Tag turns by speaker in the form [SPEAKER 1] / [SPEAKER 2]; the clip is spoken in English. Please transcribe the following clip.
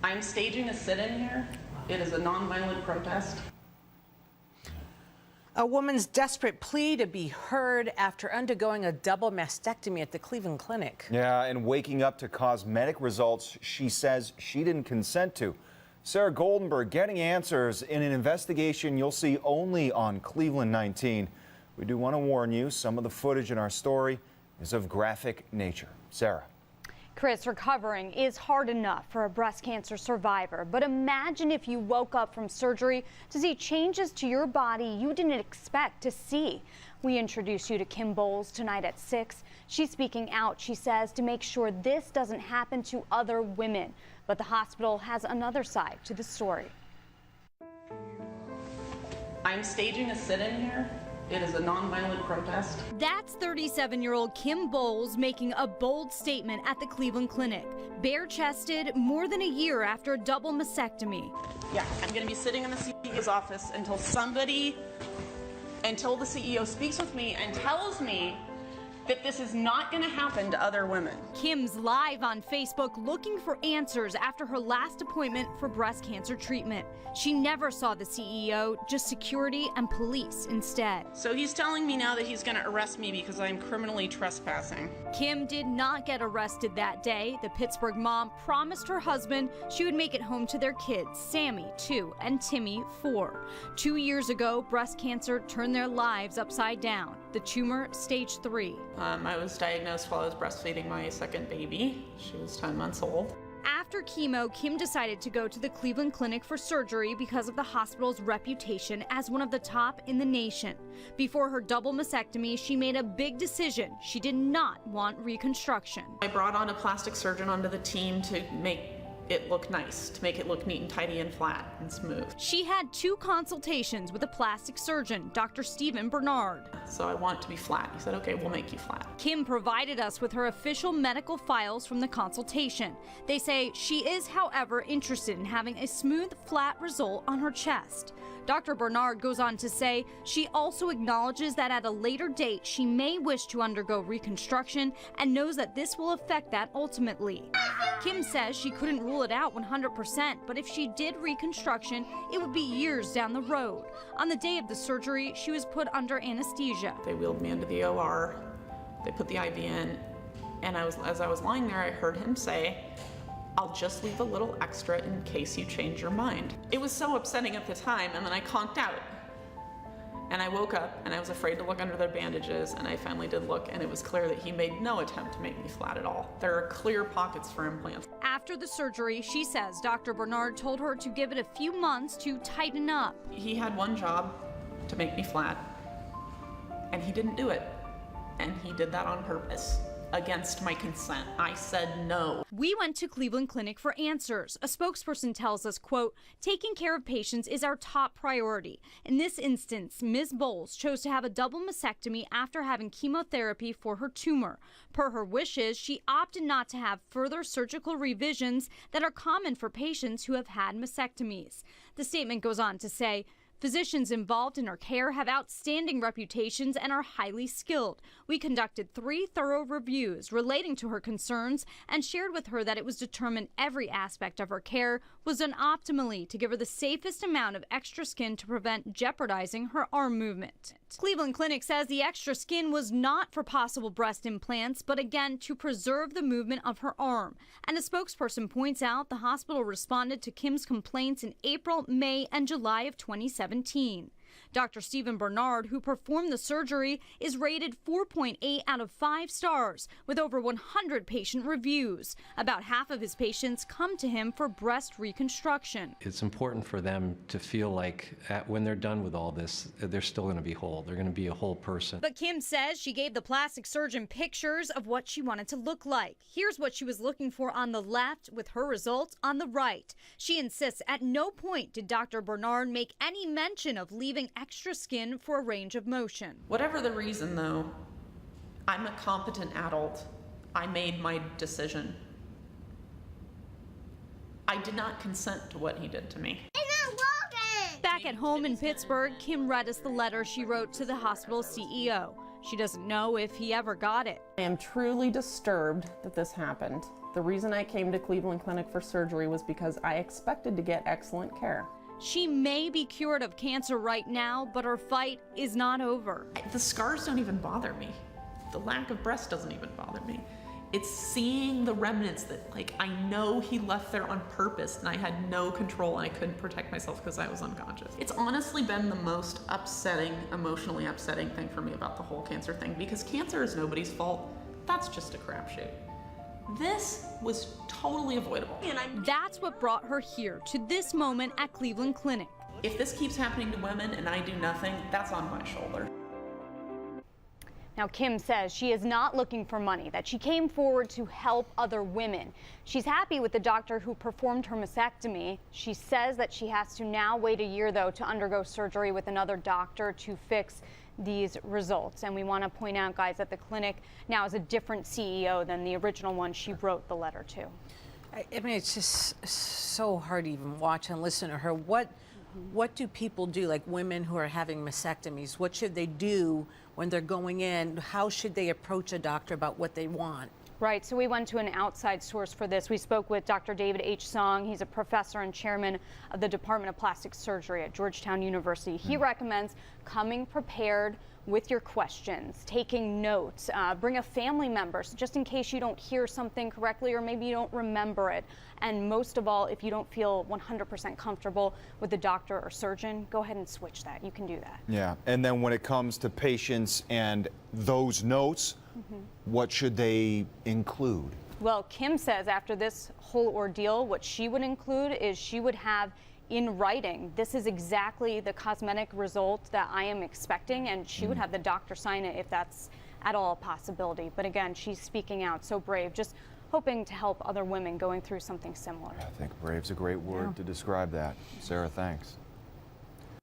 [SPEAKER 1] I'm staging a sit-in here. It is a nonviolent protest.
[SPEAKER 2] A woman's desperate plea to be heard after undergoing a double mastectomy at the Cleveland Clinic.
[SPEAKER 3] Yeah, and waking up to cosmetic results she says she didn't consent to. Sarah Goldenberg getting answers in an investigation you'll see only on Cleveland 19. We do want to warn you, some of the footage in our story is of graphic nature. Sarah.
[SPEAKER 4] Chris, recovering is hard enough for a breast cancer survivor, but imagine if you woke up from surgery to see changes to your body you didn't expect to see. We introduce you to Kim Bowles tonight at 6. She's speaking out, she says, to make sure this doesn't happen to other women. But the hospital has another side to the story.
[SPEAKER 1] I'm staging a sit-in here. It is a nonviolent protest.
[SPEAKER 5] That's 37-year-old Kim Bowles making a bold statement at the Cleveland Clinic. Bare-chested more than a year after a double mastectomy.
[SPEAKER 1] Yeah, I'm going to be sitting in the CEO's office until the CEO speaks with me and tells me that this is not going to happen to other women.
[SPEAKER 5] Kim's live on Facebook looking for answers after her last appointment for breast cancer treatment. She never saw the CEO, just security and police instead.
[SPEAKER 1] So he's telling me now that he's going to arrest me because I'm criminally trespassing.
[SPEAKER 5] Kim did not get arrested that day. The Pittsburgh mom promised her husband she would make it home to their kids, Sammy, 2, and Timmy, 4. 2 years ago, breast cancer turned their lives upside down. The tumor, stage 3.
[SPEAKER 1] I was diagnosed while I was breastfeeding my second baby. She was 10 months old.
[SPEAKER 5] After chemo, Kim decided to go to the Cleveland Clinic for surgery because of the hospital's reputation as one of the top in the nation. Before her double mastectomy, she made a big decision. She did not want reconstruction.
[SPEAKER 1] I brought on a plastic surgeon onto the team to make it look nice, to make it look neat and tidy and flat and smooth.
[SPEAKER 5] She had 2 consultations with a plastic surgeon, Dr. Stephen Bernard.
[SPEAKER 1] So I want it to be flat. He said, okay, we'll make you flat.
[SPEAKER 5] Kim provided us with her official medical files from the consultation. They say she is, however, interested in having a smooth, flat result on her chest. Dr. Bernard goes on to say she also acknowledges that at a later date she may wish to undergo reconstruction and knows that this will affect that ultimately. Kim says she couldn't rule it out 100%, but if she did reconstruction, it would be years down the road. On the day of the surgery, she was put under anesthesia.
[SPEAKER 1] They wheeled me into the OR, they put the IV in, and as I was lying there, I heard him say, "I'll just leave a little extra in case you change your mind." It was so upsetting at the time, and then I conked out. And I woke up, and I was afraid to look under the bandages, and I finally did look, and it was clear that he made no attempt to make me flat at all. There are clear pockets for implants.
[SPEAKER 5] After the surgery, she says Dr. Bernard told her to give it a few months to tighten up.
[SPEAKER 1] He had one job, to make me flat, and he didn't do it. And he did that on purpose. Against my consent. I said no.
[SPEAKER 5] We went to Cleveland Clinic for answers. A spokesperson tells us, quote, taking care of patients is our top priority. In this instance, Ms. Bowles chose to have a double mastectomy after having chemotherapy for her tumor. Per her wishes, she opted not to have further surgical revisions that are common for patients who have had mastectomies. The statement goes on to say, physicians involved in her care have outstanding reputations and are highly skilled. We conducted 3 thorough reviews relating to her concerns and shared with her that it was determined every aspect of her care was done optimally to give her the safest amount of extra skin to prevent jeopardizing her arm movement. Cleveland Clinic says the extra skin was not for possible breast implants, but again to preserve the movement of her arm. And a spokesperson points out the hospital responded to Kim's complaints in April, May, and July of 2017. Dr. Stephen Bernard, who performed the surgery, is rated 4.8 out of 5 stars with over 100 patient reviews. About half of his patients come to him for breast reconstruction.
[SPEAKER 6] It's important for them to feel like when they're done with all this, they're still going to be whole. They're going to be a whole person.
[SPEAKER 5] But Kim says she gave the plastic surgeon pictures of what she wanted to look like. Here's what she was looking for on the left with her results on the right. She insists at no point did Dr. Bernard make any mention of leaving extra skin for a range of motion.
[SPEAKER 1] Whatever the reason, though, I'm a competent adult. I made my decision. I did not consent to what he did to me.
[SPEAKER 5] Back at home in Pittsburgh, Kim read us the letter she wrote to the hospital's CEO. She doesn't know if he ever got it.
[SPEAKER 1] I am truly disturbed that this happened.
[SPEAKER 7] The reason I came to Cleveland Clinic for surgery was because I expected to get excellent care.
[SPEAKER 5] She may be cured of cancer right now, but her fight is not over.
[SPEAKER 1] The scars don't even bother me. The lack of breast doesn't even bother me. It's seeing the remnants that, like, I know he left there on purpose and I had no control and I couldn't protect myself because I was unconscious. It's honestly been the most upsetting, emotionally upsetting thing for me about the whole cancer thing, because cancer is nobody's fault. That's just a crapshoot. This was totally avoidable.
[SPEAKER 5] That's what brought her here, to this moment at Cleveland Clinic.
[SPEAKER 1] If this keeps happening to women and I do nothing, that's on my shoulder.
[SPEAKER 4] Now, Kim says she is not looking for money, that she came forward to help other women. She's happy with the doctor who performed her mastectomy. She says that she has to now wait a year, though, to undergo surgery with another doctor to fix these results. And we want to point out, guys, that the clinic now is a different CEO than the original one she wrote the letter to.
[SPEAKER 2] I mean, it's just so hard to even watch and listen to her. What do people do, like women who are having mastectomies? What should they do when they're going in? How should they approach a doctor about what they want?
[SPEAKER 4] Right, so we went to an outside source for this. We spoke with Dr. David H. Song. He's a professor and chairman of the Department of Plastic Surgery at Georgetown University. He recommends coming prepared with your questions, taking notes, bring a family member, so just in case you don't hear something correctly or maybe you don't remember it. And most of all, if you don't feel 100% comfortable with the doctor or surgeon, go ahead and switch that. You can do that.
[SPEAKER 3] Yeah, and then when it comes to patients and those notes, what should they include?
[SPEAKER 4] Well, Kim says after this whole ordeal, what she would include is she would have in writing, this is exactly the cosmetic result that I am expecting, and she would have the doctor sign it if that's at all a possibility. But again, she's speaking out, so brave, just hoping to help other women going through something similar.
[SPEAKER 3] I think brave's a great word to describe that. Sarah, thanks.